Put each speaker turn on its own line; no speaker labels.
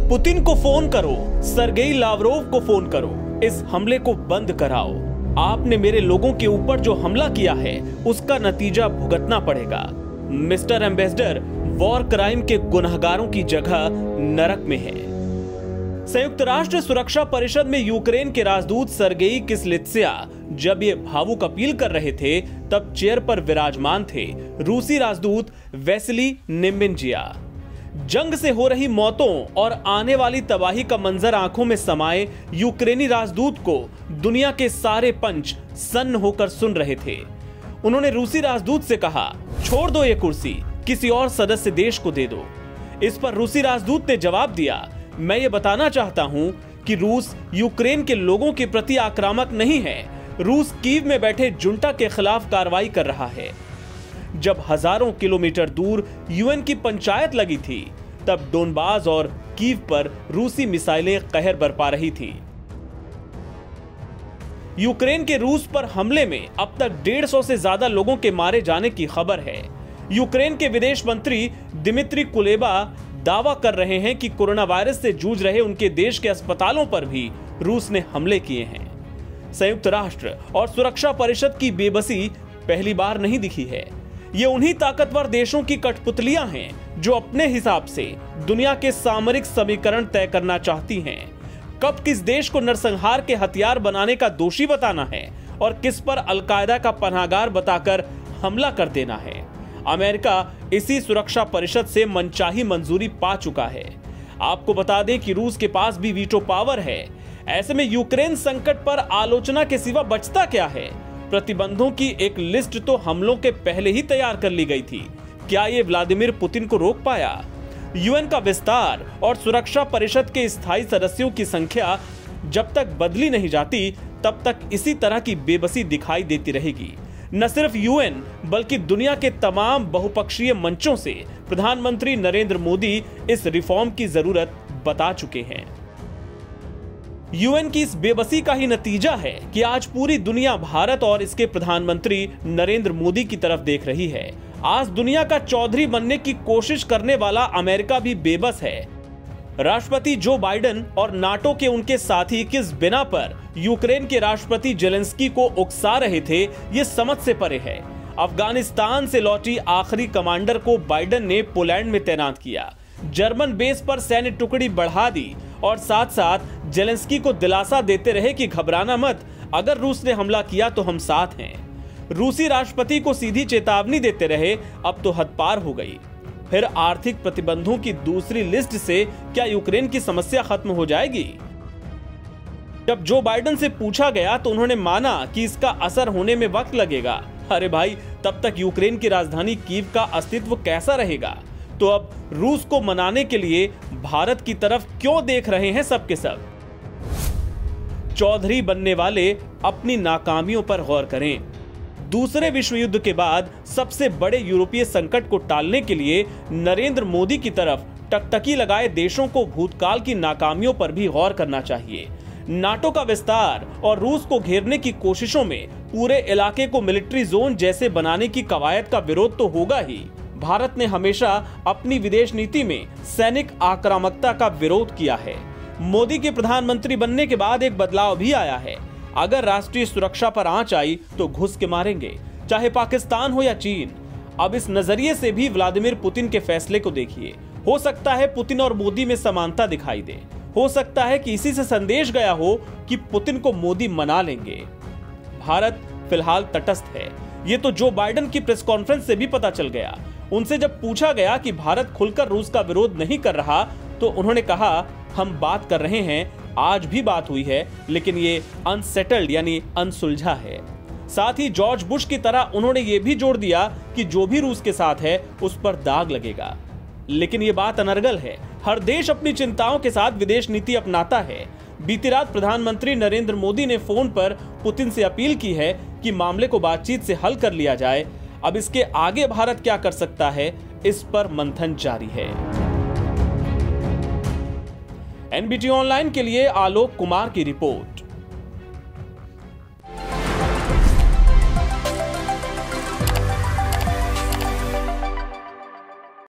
Putin को phone करो, Sergei Lavrov को फोन करो, इस हमले को बंद कराओ। आपने मेरे लोगों के ऊपर जो हमला किया है उसका नतीजा भुगतना पड़ेगा। मिस्टर एम्बेसडर वॉर क्राइम के गुनहगारों की जगह नरक में है। संयुक्त राष्ट्र सुरक्षा परिषद में यूक्रेन के राजदूत सर्गेई किस्लित्सिया जब ये भावुक अपील कर रहे थे तब चेयर पर विराजमान थे रूसी राजदूत वेसिली नेम्बिंजिया। जंग से हो रही मौतों और आने वाली तबाही का मंजर आंखों में समाये यूक्रेनी राजदूत को दुनिया के सारे पंच सन्न होकर सुन रहे थे। उन्होंने रूसी राजदूत से कहा, छोड़ दो ये कुर्सी, किसी और सदस्य देश को दे दो। इस पर रूसी राजदूत ने जवाब दिया, मैं ये बताना चाहता हूं कि रूस यूक्रेन के लोगों के प्रति आक्रामक नहीं है। रूस कीव में बैठे जुंटा के खिलाफ कार्रवाई कर रहा है। जब हजारों किलोमीटर दूर यूएन की पंचायत लगी थी तब डोनबास और कीव पर रूसी मिसाइलें कहर बरपा रही थी। यूक्रेन के रूस पर हमले में अब तक 150 से ज्यादा लोगों के मारे जाने की खबर है। यूक्रेन के विदेश मंत्री दिमित्री कुलेबा दावा कर रहे हैं कि कोरोना वायरस से जूझ रहे उनके देश के अस्पतालों पर भी रूस ने हमले किए हैं। संयुक्त राष्ट्र और सुरक्षा परिषद की बेबसी पहली बार नहीं दिखी है। ये उन्हीं ताकतवर देशों की कठपुतलियां हैं जो अपने हिसाब से दुनिया के सामरिक समीकरण तय करना चाहती हैं। कब किस देश को नरसंहार के हथियार बनाने का दोषी बताना है और किस पर अलकायदा का पनाहगार बताकर हमला कर देना है। अमेरिका इसी सुरक्षा परिषद से मनचाही मंजूरी पा चुका है। आपको बता दें कि रूस के पास भी वीटो पावर है। ऐसे में यूक्रेन संकट पर आलोचना के सिवा बचता क्या है? प्रतिबंधों की एक लिस्ट तो हमलों के पहले ही तैयार कर ली गई थी। क्या ये व्लादिमीर पुतिन को रोक पाया? यूएन का विस्तार और सुरक्षा परिषद के स्थायी सदस्यों की संख्या जब तक बदली नहीं जाती तब तक इसी तरह की बेबसी दिखाई देती रहेगी। न सिर्फ यूएन बल्कि दुनिया के तमाम बहुपक्षीय मंचों से प्रधानमंत्री नरेंद्र मोदी इस रिफॉर्म की जरूरत बता चुके हैं। यूएन की इस बेबसी का ही नतीजा है कि आज पूरी दुनिया भारत और इसके प्रधानमंत्री नरेंद्र मोदी की तरफ देख रही है। आज दुनिया का चौधरी बनने की कोशिश करने वाला अमेरिका भी बेबस है। राष्ट्रपति जो बाइडेन और नाटो के उनके साथी किस बिना पर यूक्रेन के राष्ट्रपति जेलेंस्की को उकसा रहे थे, ये समझ से परे है। अफगानिस्तान से लौटी आखिरी कमांडर को बाइडेन ने पोलैंड में तैनात किया, जर्मन बेस पर सैन्य टुकड़ी बढ़ा दी और साथ साथ जेलेंस्की को दिलासा देते रहे कि घबराना मत, अगर रूस ने हमला किया तो हम साथ हैं। रूसी राष्ट्रपति को सीधी चेतावनी देते रहे, अब तो हद पार हो गई। फिर आर्थिक प्रतिबंधों की दूसरी लिस्ट से क्या यूक्रेन की समस्या खत्म हो जाएगी? जब जो बाइडेन से पूछा गया तो उन्होंने माना कि इसका असर होने में वक्त लगेगा। अरे भाई, तब तक यूक्रेन की राजधानी कीव का अस्तित्व कैसा रहेगा? तो अब रूस को मनाने के लिए भारत की तरफ क्यों देख रहे हैं सबके सब? चौधरी बनने वाले अपनी नाकामियों पर गौर करें। दूसरे विश्व युद्ध के बाद सबसे बड़े यूरोपीय संकट को टालने के लिए नरेंद्र मोदी की तरफ टकटकी लगाए देशों को भूतकाल की नाकामियों पर भी गौर करना चाहिए। नाटो का विस्तार और रूस को घेरने की कोशिशों में पूरे इलाके को मिलिट्री जोन जैसे बनाने की कवायद का विरोध तो होगा ही। भारत ने हमेशा अपनी विदेश नीति में सैनिक आक्रामकता का विरोध किया है। मोदी के प्रधानमंत्री बनने के बाद एक बदलाव भी आया है। अगर राष्ट्रीय सुरक्षा पर आंच आई तो घुस के मारेंगे, चाहे पाकिस्तान हो या चीन। अब इस नजरिए से भी व्लादिमीर पुतिन के फैसले को देखिए। हो सकता है पुतिन और मोदी में समानता दिखाई दे। हो सकता है कि इसी से संदेश गया हो कि पुतिन को मोदी मना लेंगे। भारत फिलहाल तटस्थ है। ये तो जो बाइडेन की प्रेस कॉन्फ्रेंस से भी पता चल गया। उनसे जब पूछा गया कि भारत खुलकर रूस का विरोध नहीं कर रहा तो उन्होंने कहा, हम बात कर रहे हैं, आज भी बात हुई है, लेकिन ये अनसेटल्ड यानी अनसुलझा है। साथ ही जॉर्ज बुश की तरह उन्होंने ये भी जोड़ दिया कि जो भी रूस के साथ है उस पर दाग लगेगा। लेकिन ये बात अनर्गल है। हर देश अपनी चिंताओं के साथ विदेश नीति अपनाता है। बीती रात प्रधानमंत्री नरेंद्र मोदी ने फोन पर पुतिन से अपील की है कि मामले को बातचीत से हल कर लिया जाए। अब इसके आगे भारत क्या कर सकता है, इस पर मंथन जारी है। एनबीटी ऑनलाइन के लिए आलोक कुमार की रिपोर्ट।